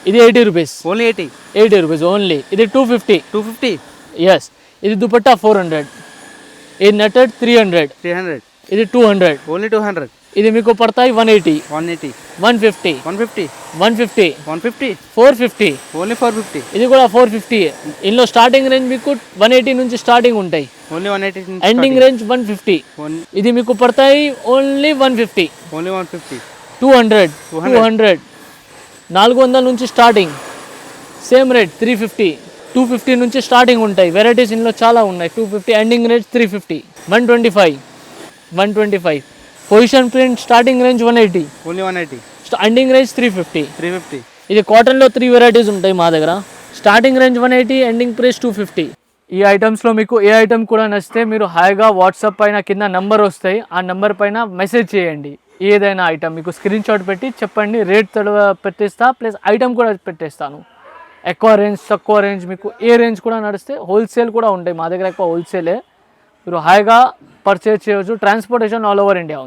ఇది 80 rupees, only 80. 80 rupees only. ఇది 250. 250. Yes. ఇది దుపట్టా 400. ఇది నెటెడ్ 300. 300. ఇది 200. ఓన్లీ 200. ఇది మీకు పడతాయి 180, 180. 150, 150. 150, 150. 450. ఓన్లీ 450. ఇది కూడా 450. ఇందులో స్టార్టింగ్ రేంజ్ మీకు 180 నుంచి స్టార్టింగ్ ఉంటాయి. ఓన్లీ 180. Ending range 150. ఇది మీకు పడతాయి ఓన్లీ 150. ఓన్లీ 150. 200, 200, 400 నుంచి స్టార్టింగ్. సేమ్ రేట్ 350, 250 నుంచి స్టార్టింగ్ ఉంటాయి. వెరైటీస్ ఇందులో చాలా ఉన్నాయి. 250, ending rate 350. 125, 125. Position print starting range 180, only 180. Ending range 350. 350. ఇది కాటన్లో 3 వెరైటీస్ ఉంటాయి మా దగ్గర. Starting range 180, ending price 250. ఈ ఐటమ్స్లో మీకు ఏ ఐటమ్ కూడా నచ్చితే మీరు హాయిగా వాట్సాప్ పైన కింద నంబర్ వస్తాయి, ఆ నంబర్ పైన మెసేజ్ చేయండి. ఏదైనా ఐటమ్ మీకు స్క్రీన్ షాట్ పెట్టి చెప్పండి, రేట్ పెట్టేస్తా, ప్లస్ ఐటమ్ కూడా పెట్టేస్తాను. ఎక్కువ రేంజ్, తక్కువ రేంజ్, మీకు ఏ రేంజ్ కూడా నడిస్తే హోల్సేల్ కూడా ఉంటాయి మా దగ్గర. ఎక్కువ హోల్సేలే, మీరు హాయిగా పర్చేజ్ చేయవచ్చు. ట్రాన్స్పోర్టేషన్ ఆల్ ఓవర్ ఇండియా ఉంది.